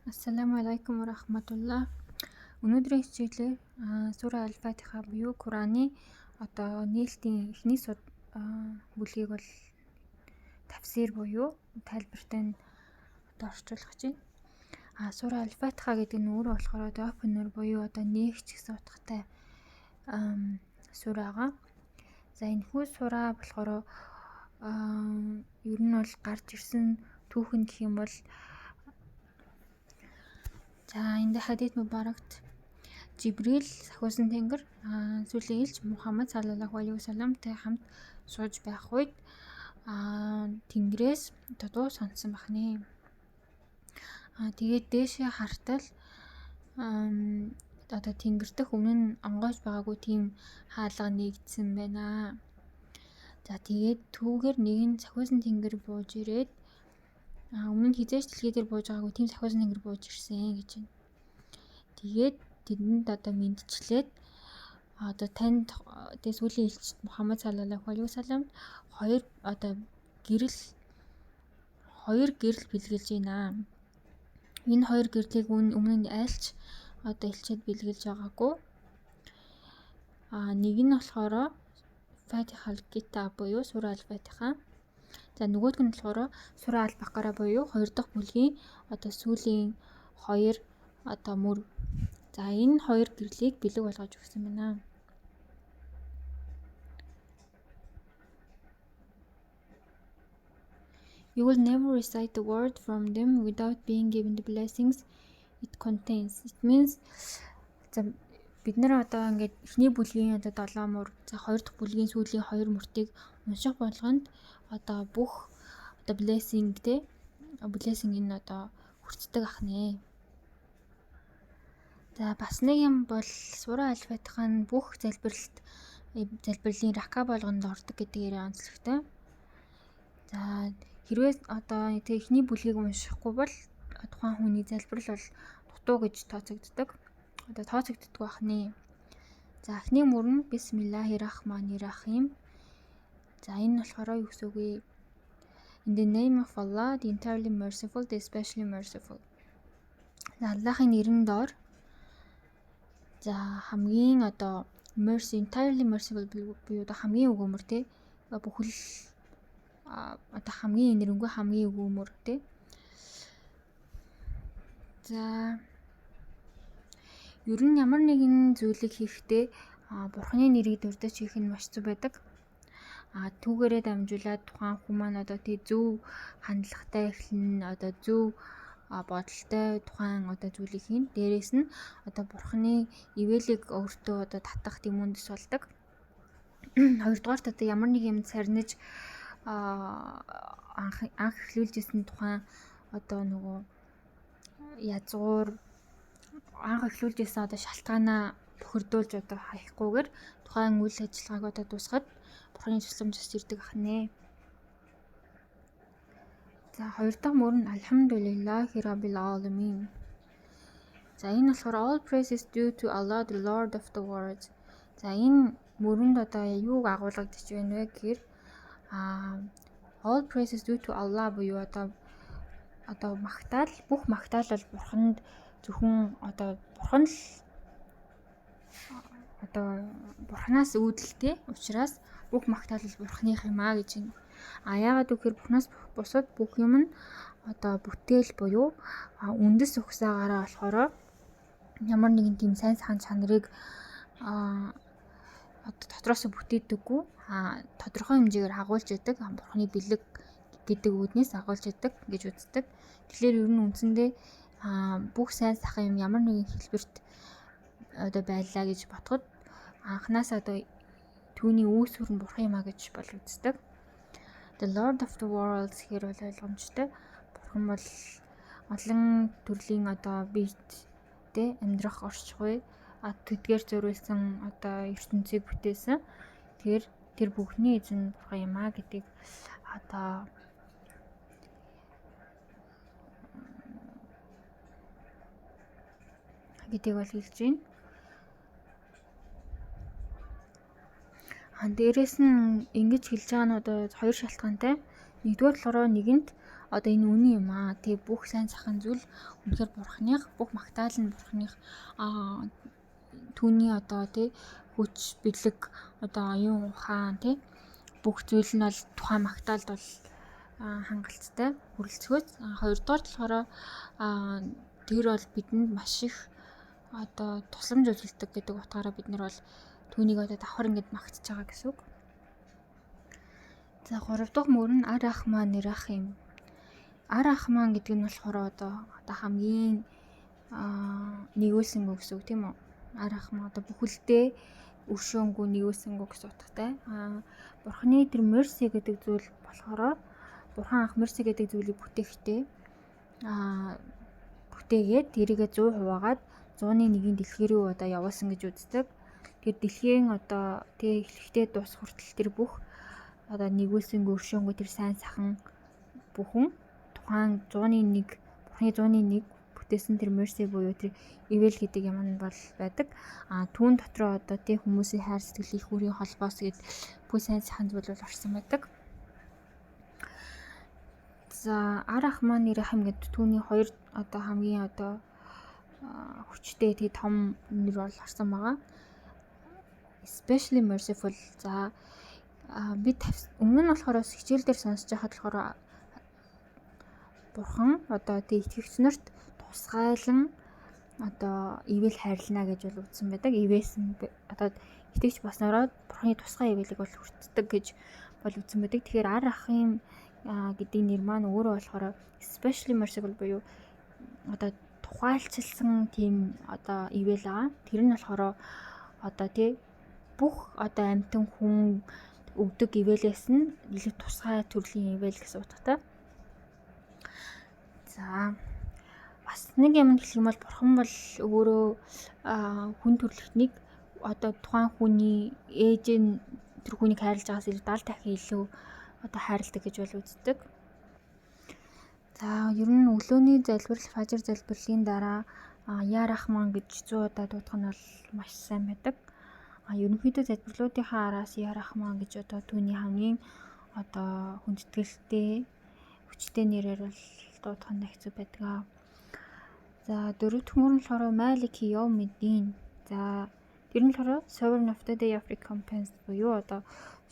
Ассаламу алейкум ва рахматуллах. Өнөөдрийн хичээлээр Сура Аль-Фатиха буюу Кураны нээлтийн эхний бүлгийг бол тавсир буюу тайлбартай нь орчуулах гэж байна. Сура Аль-Фатиха гэдэг нь өөрөө болохоор opener буюу нээгч гэсэн утгатай сурагаа. За энэхүү сураа болохоор ер нь бол гарч ирсэн түүхэн гэх юм бол энд хадид мубаракт Жибрил сахиусан тэнгэр сүүлийн элч Мухаммад саллаллаху алейхи вассаламтай хамт сууж байх үед тэнгэрээс дуу сонссон бахнэ. Тэгээд дээшээ хартал тэнгэр дэх өмнө нь онгойж байгаагүй тийм хаалга нэгдсэн байна. За тэгээд түүгээр нэг нь сахиусан тэнгэр бууж ирээд өмнө нь хизээч дэлхий дээр бууж байгаагүй тийм сахиусан тэнгэр бууж ирсэн гэж байна. Тэгээд тэдэнд мэдчихлээд танд сүүлийн элч Мухаммад саллаллаху алейхи вассаламд хоёр гэрэл бэлгэлж байна. Энэ хоёр гэрлийг өмнө нь айлч элчэд бэлгэлж байгаагүй. Нэг нь болохоор Фатиха аль-Китаб буюу Сура Аль-Фатиха. За нөгөөх нь болохоор Сура Аль-Бакара буюу 2 дахь бүлгийн сүүлийн 2 мөр. За энэ хоёр гэрлийг бэлэг болгож өгсөн байна. You will never recite the word from them without being given the blessings it contains. It means бид нар ингээд эхний бүлгийн 7 мөр, за 2 дахь бүлгийн сүүлийн 2 мөртийг унших болгонд бүх blessing энэ хүртдэг ахнэ. За бас нэг юм бол Сура Аль-Фатиха'n бүх залбирлын рака болгонд ордог гэдгээр онцлогтой. За хэрвээ эхний бүлгийг уншихгүй бол тухайн хүний залбирал бол дутуу гэж тооцогддог ахнэ. За эхний мөр нь Бисмиллахир-рахманир-рахим. За энэ болохоор юу гэсэн үг вэ? In the name of Allah, the entirely merciful, the especially merciful. Аллахын нэрийн доор. За хамгийн mercy, entirely merciful буюу хамгийн өгөөмөр бүхэл хамгийн нэрнгүй хамгийн өгөөмөр За ер нь ямар нэгэн зүйлийг хийхдээ Бурхны нэрийг дурдж хийх нь маш зөв байдаг. Түүгээрээ дамжуулаад тухайн хүн маань зөв хандлагатай эхлэн зөв бодолтой тухайн зүйлийг хийн. Дээрээс нь Бурхны ивэлийг өөртөө татах юмундс болдог. Хоёрдугаарт ямар нэг юм сарниж анх эхлүүлжсэн тухайн язгуур анх эхлүүлжсэн шалтгаанаа тохирдуулж хаяггүйгээр тухайн үйл ажиллагааг дуусгаад Бурхны тусламж ирдэг ахнэ. За хоёр дахь мөр нь Алхамдулиллахи Rabbil Alamin. За энэ болохоор all praise is due to Allah, the Lord of the world. За энэ мөрөнд юуг агуулгадж байна вэ гэхээр all praise is due to Allah буюу магтаал бүх магтаал бол Бурханд зөвхөн Бурхан л Бурханаас үүдэлтэй учраас бүх магтаал бол Бурханых юм аа гэж байна. Яагаад гэвэл Бурханаас бусад бүх юм нь бүтээл буюу үндэс угсаагаараа болохоор ямар нэгэн тийм сайн чанарыг дотроос бүтээдэггүй тодорхой хэмжээгээр агуулж яадаг Бурханы бэлэг гэдэг үгнээс агуулж яадаг гэж үздэг. Тэгэхээр ер нь үндсэндээ бүх сайн сайхан юм ямар нэгэн хэлбэрт байлаа гэж бодоход анханасаа түүний үүсвэр нь Бурхан юм а гэж бол үздэг. The Lord of the World гэхээр бол ойлгомжтой. Бурхан бол олон төрлийн биед амьдрах орчгүй тэдгээр зориулсан ертөнцийг бүтээсэн. Тэгэхээр тэр бүхний эзэн Бурхан юм а гэдгийг бол хэлж байна. Дээрээс нь ингэж хэлж байгаа нь хоёр шалтгаантай. Нэгдүгээр болохоор нэгэнт одоо энэ үний юм аа. Тэг бүх сайн сайхан зүйл үнэхээр бурхных, бүх магтаал нь бурхных түүний одоо тий хүч бэлэг одоо оюун ухаан тий бүх зүйл нь бол тухайн магтаалд бол хангалттай хүрэлцгөөц. Хоёрдугаар болохоор тэр бол бидэнд маш их одоо тусламж үзүүлдэг гэдэг утгаараа бид нар бол түүнийг одоо давхар ингэж магтж байгаа гэсэн үг. За 3 дахь мөр нь ар ахмаа нэр ах юм. Ар ахмаа гэдэг нь болохоор одоо хамгийн нэгөөсөнгөө гэсэн үг тийм үү? Ар ахмаа одоо бүхэлдээ өршөөнгөө нэгөөсөнгөө гэсэн утгатай. Бурхны тэр мерси гэдэг зүйл болохоор бурхан анх мерси гэдэг зүйлийг бүтээхдээ бүтээгээд тэрийгэ 100 хуваагаад 101-ийн дэлхий рүү одоо явуулсан гэж үздэг. Тэр дэлхийн одоо тэг эхлэхдээ дуус хүртэл тэр бүх одоо нэгөөсөнгөө өршөөнгөө тэр сайн сайхан бүхэн тухайн 101 бурхны 101 бүтээсэн тэр мерси буюу тэр ивэл гэдэг юм нь бол байдаг. Түүн дотроо одоо тий хүмүүсийн хайр сэтгэл их үрийн холбоос гээд бүх сайн сайхан зүйл бол орсон байдаг. За ар ахмаа нэр ахим гэдэг түүний хоёр одоо хамгийн одоо хүчтэй тий том нэр бол орсон байгаа. Especially merciful. За бид өмнө нь болохоор хичээл дээр сонсож байхад болохоор бурхан одоо тий итгэгч нарт тусгайлан одоо ивэл хайрлана гэж бол үзсэн байдаг. Ивээс нь одоо итгэж баснараа бурханы тусгай ивэлийг бол хүртдэг гэж бол үзсэн байдаг. Тэгэхээр ар ахын гэдэг нэр маань өөрөө болохоор especially merciful буюу одоо тухайлчилсан тийм одоо ивэл аа. Тэр нь болохоор одоо тий бүх одоо амьтан хүн өгдөг ивэлээс нь илүү тусгай төрлийн ивэл гэсэн утгатай. За бас нэг юм хэлэх юм бол бурхан бол өөрөө хүн төрлөختнийг одоо тухайн хүний ээж нь тэр хүнийг хайрлаж байгаас илүү 70 дахин илүү одоо хайрладаг гэж бол үздэг. За ер нь өглөөний залбирал, фажир залбирлын дараа яа рахман гэж 100 удаа дуудах нь бол маш сайн байдаг. Ерөнхийдөө залбирлуудынхаа араас яа рахман гэж одоо түүний хамгийн одоо хүндэтгэлтэй хүчтэй нэрээр бол дуудах нь хэцүү байдаг. За дөрөвдүгээр мөр нь болохоор Малик Йом Медин. За тэр нь болохоор Sovereign of the Day of Recompense буюу одоо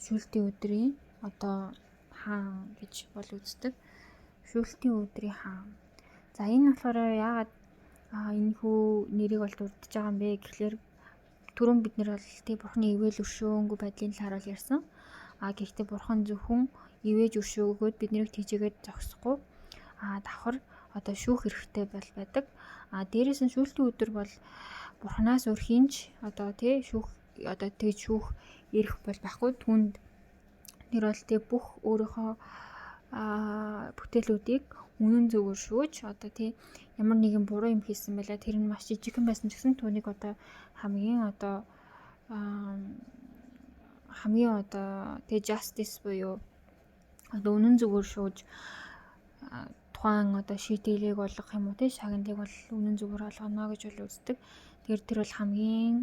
шүүлтийн өдрийн одоо хаан гэж бол үздэг. Шүүлтийн өдрийн хаан. За энэ болохоор яагаад энэхүү нэрийг бол дурдж байгаа юм бэ гэхлээр түрүүн бид нар бол тий бурхны ивэл өршөөнгөө байдлын талаар бол ярьсан. Гэхдээ бурхан зөвхөн ивэж өршөөгөөд бид нарыг тийжээгээд зогсохгүй давхар одоо шүүх хэрэгтэй бол байдаг. Дээрээс нь шүүлтийн өдөр бол бурханаас өөр хинч одоо тий шүүх одоо тэг шүүх ирэх бол байхгүй. Түүнд тэр бол тэг бүх өөрийнхөө бүтээлүүдийг үнэн зөвөөр шүүж одоо тий ямар нэгэн буруу юм хийсэн байлаа тэр нь маш жижигхэн байсан ч гэсэн түүнийг одоо хамгийн одоо тэг justice буюу одоо үнэн зөвөөр шүүж тухайн одоо шийдэлийг болгох юм уу тий шагналыг бол үнэн зөвөөр олгоно гэж бол үздэг. Тэгэхээр тэр бол хамгийн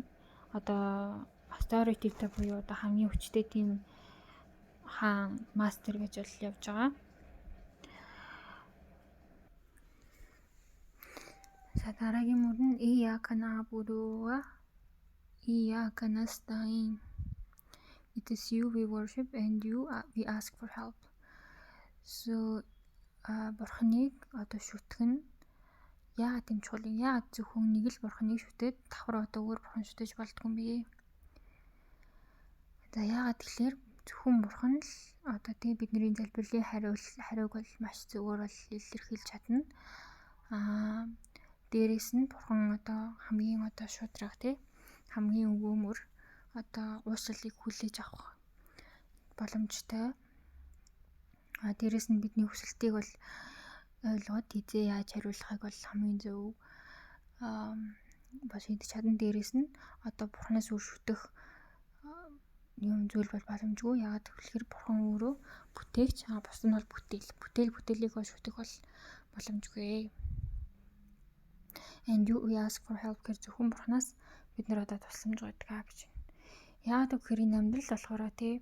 одоо authority-тэй буюу одоо хамгийн хүчтэй тийм хаан мастер гэж бол явж байгаа. За дараагийн мөр нь Ияка набудуа Ияка настаин. It is you we worship and you we ask for help. So бурхныг одоо шүтгэн яагаад юм чухал юм? Яагаад зөвхөн нэг л бурхныг шүтээд давхар одоо өөр бурхан шүтэж болдгоо юм бэ? За яагаад тэгэхээр зөвхөн бурхан л одоо тий бидний залбирлын хариуг бол маш зөвөр бол илэрхийлж чадна. Дээрээс нь бурхан одоо хамгийн одоо шудраг тий хамгийн өвөөмөр одоо уушлалыг хүлээж авах боломжтой. Дээрээс нь бидний хүсэлтийг бол ойлгоод хизээ яаж хариулахыг бол хамгийн зөв бас шийдэж чадна. Дээрээс нь одоо бурханаас өөр шүтэх юм зүйл бол боломжгүй. Яагаад гэвэл бурхан өөрөө бүтээгч, бус нь бол бүтээлийг бол шүтэх бол боломжгүй. And you we ask for help гэж зөвхөн бурханаас бид нар одоо тусламж гуйдаг гэж. Яагаад гэхээр энэ амьдрал болохоор тий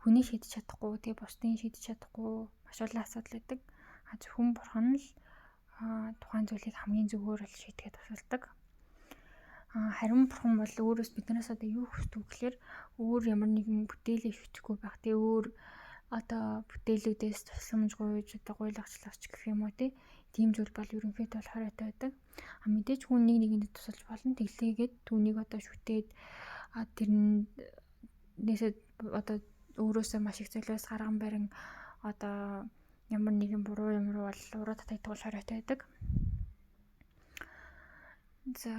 хүний шийдэж чадахгүй, тий бусдын шийдэж чадахгүй, маш олон асуудал байдаг. Зөвхөн бурхан л тухайн зүйлийг хамгийн зөвөр л шийдэхэд тусалдаг. Харин бурхан бол өөрөөс биднээс одоо юу хүсдэг гэхээр өөр ямар нэгэн бүтээлийг шийдэхгүй байх. Тэгээ өөр одоо бүтээлүүдээс тусламж гуйж одоо гуйлагчлаач гэх юм уу тийм зүйл бол ерөнхийдөө бол хоройтой байдаг. Мэдээж хүн нэг нэгэнд тусалж болно. Тэглээгээд түүнийг одоо шүтээд тэрнээсээ одоо өөрөөсөө маш их золиос гарган барин одоо ямар нэгэн буруу юм руу бол уруу татагддаг бол хоройтой байдаг. За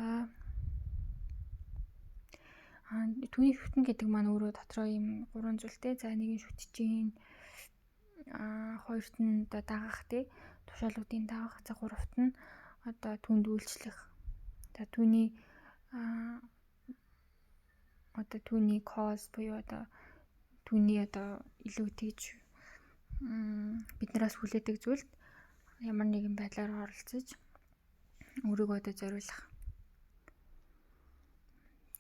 түүний шүтэн гэдэг маань өөрөө дотроо ийм 3 зүйлтэй. За нэг нь шүтжийн, хоёрт нь одоо дагах тушаалуудын дагах, за гуравт нь одоо түүнд үйлчлэх. За түүний cause буюу одоо түүний одоо илүү тийж биднээс хүлээдэг зүйлд ямар нэгэн байдлаар оролцож өөрийгөө одоо зориулах.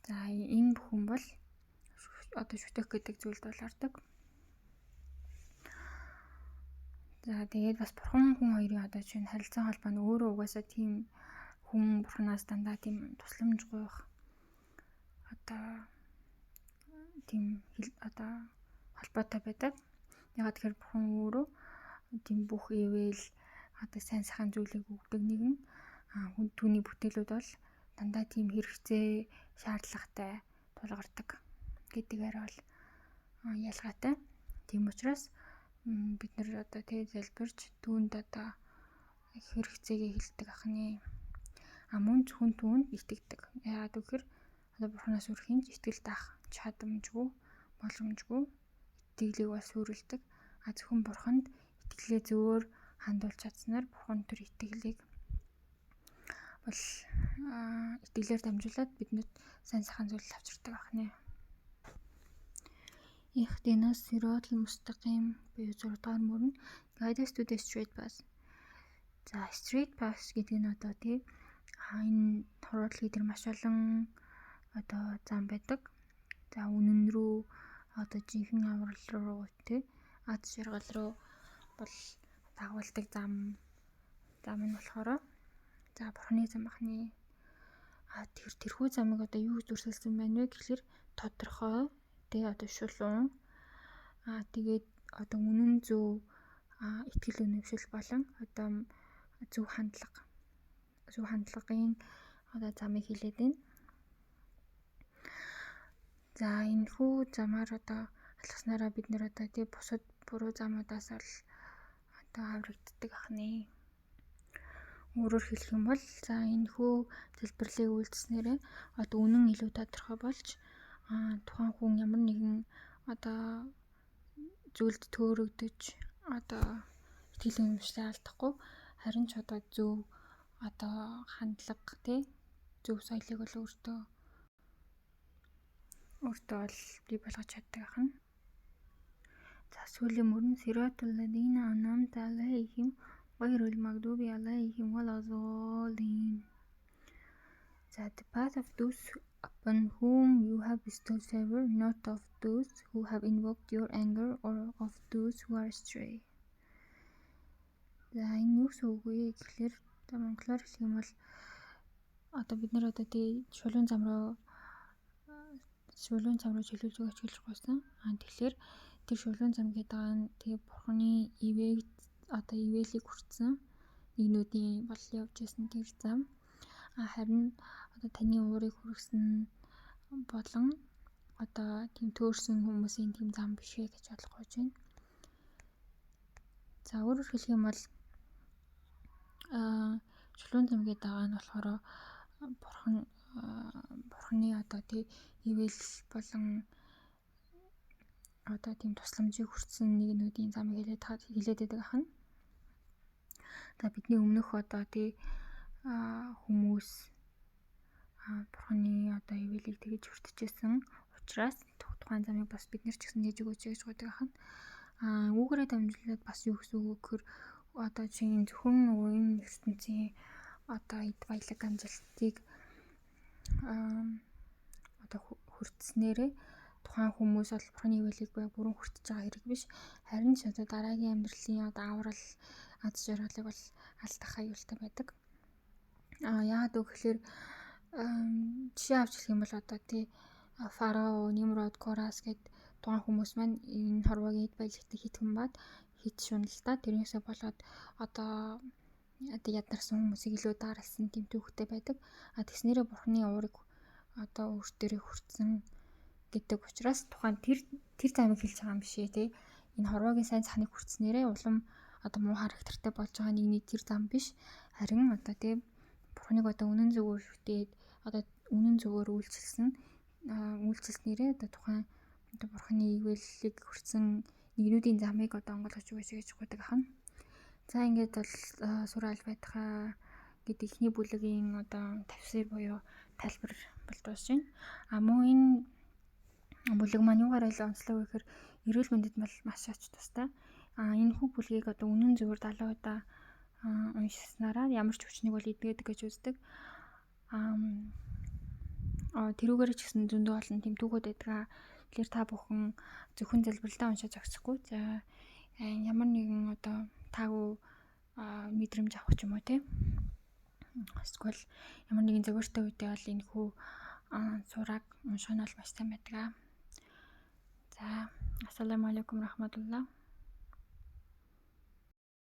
За энэ бүхэн бол одоо шүтэх гэдэг зүйлд бол ордог. За тэгээд бас бурхан хүн хоёрын одоо чинь харилцаа холбоо нь өөрөө угаасаа тийм хүн бурханаас дандаа тийм тусламж гуйх одоо тийм одоо холбоотой байдаг. Ягаад тэгэхээр бурхан өөрөө тийм бүх ивэл одоо сайн сайхан зүйлийг өгдөг нэгэн хүн түүний бүтээлүүд бол дандаа тийм хэрэгцээ шаардлагатай тулгардаг гэдгээр бол ялгаатай. Тийм учраас бид нар одоо залбирч түүнд одоо хэрэгцээгээ хэлдэг ахны мөн зөвхөн түүнд итгэдэг. Яагаад гэвэл одоо бурханаас өөр хинж итгэл даах чадамжгүй боломжгүй итгэлийг бас сүрэлдэг. Зөвхөн бурханд итгэлээ зөвөр хандуулж чадсанаар бурхан төр итгэлийг бол итгэлээр дамжуулаад биднэрт сайн сайхан зүйл авчирдаг ахнэ. Ихдинас сиротл мустaqim буюу 6 дугаар мөрөн guide us to the straight path. За straight path гэдэг нь одоо энэ хуруудлын дээр маш олон одоо зам байдаг. За үнэн рүү одоо жинхэнэ аврал руу ад жаргал руу бол дагуулдаг зам нь болохоор за бурхны зам ахны тэрхүү замыг одоо юу гэж дүрсэлсэн байна вэ гэхээр тодорхой одоо шулуун тэгээд одоо үнэн зөв итгэл үнэмшил болон одоо зөв хандлагын одоо замыг хилээд байна. За энэ хүү замаар одоо алхаснараа бид нэр одоо бусад буруу замуудаас бол одоо аврагддаг ахны. Өөрөөр хэлэх юм бол за энэ хүү залбирлыг үйлдэснээрээ одоо үнэн илүү тодорхой болж тухайн хүн ямар нэгэн одоо зүйлд төөрөгдөж одоо итгэл үнэмшлээ алдахгүй харин ч одоо зөв одоо хандлага зөв соёлыг бол өөртөө бол бий болгож чаддаг ахна. За сүүлийн мөрөн сиротл ладина анамта алейхим гайрул магдуби алейхим валазалин. За the path of those upon whom you have bestowed favor, not of those who have invoked your anger or of those who are astray. За энэ юу гэсэн үг вэ гэхээр монголоор хэлэх юм бол одоо бид нар одоо шулуун зам руу чөлөөлж өгч гэлж гойсон. Тэгэхээр тэр шулуун зам гэдэг нь бурханы ивэлийг хүртсэн нэгнүүдийн бол явж исэн тэр зам. Харин одоо таны уурыг хүргэсэн болон одоо тийм төөрсөн хүмүүсийн тийм зам биш ээ гэж ойлгох гэж байна. За өөрөөр хэлэх юм бол шулуун зам гэдэг нь болохоор бурханы одоо ивэл болон одоо тийм тусламжийг хүртсэн нэгнүүдийн замыг хилээд байдаг ахна. За бидний өмнөх одоо хүмүүс бурханы одоо ивэлийг тэгж хүртчихсэн учраас тухайн замыг бас бид нар ч гэсэн нээж өгөөч гэж гуйдаг ахна. Үүгээрээ дамжуулаад бас юу гэсэн үг гэхээр одоо чинь зөвхөн энэ ертөнцийн одоо эд баялаг амжилтыг одоо хүртснээрээ тухайн хүмүүс бол бурхны ивэлийг бүрэн хүртэж байгаа хэрэг биш. Харин ч одоо дараагийн амьдралын одоо аврал аз жаргалыг бол алдах аюултай байдаг. Яагаад вэ гэхээр жишээ авч хэлэх юм бол одоо тий Фарао, Нимрод, Корас гэд тухайн хүмүүс маань энэ хорвоогийн эд баялагтай хит хүн хит шуналтай тэрнээсээ болоод одоо ядарсан хүмүүсийг илүү даралсан тийм төвхтэй байдаг. Тэгснээрээ бурхны уурыг одоо өөртөө хүртсэн гэдэг учраас тухайн тэр замыг хэлж байгаа юм биш ээ тий. Энэ хорвоогийн сайн цахныг хүртснээрээ улам одоо муу характертай болж байгаа нэгний тэр зам биш. Харин одоо тий бурхныг одоо үнэн зөвөөр шүтээд одоо үнэн зөвөөр үйлчилснээрээ одоо тухайн одоо бурхны ивэлийг хүртсэн нэгнүүдийн замыг одоо онгойлгож өгөөч гэж гуйдаг ахна. За ингээд бол сур альфатха гэдэг ихний бүлгийн одоо тавсир буюу тайлбар бол дуусж байна. Мөн энэ бүлэг маань юугаар илүү онцлог вэ гэхээр эрүүл мэндэд маш ач тустай. Энэ бүх бүлгийг одоо үнэн зөвөөр 70 удаа уншсанараа ямар ч хүчнийг бол эдгэдэг гэж үздэг. Тэрүүгээр ч гэсэн зөндөө олон тийм түүхүүд байдаг. Тэгэхээр та бүхэн зөвхөн залбиралтаа уншиж зогсохгүй. За ямар нэгэн одоо таагүй мэдрэмж авах ч юм уу тий. Эсвэл ямар нэгэн зовиртой үедээ бол энэ хүү сураг унших нь бол маш сайн байдаг. За ассаламу алейкум рахматуллах.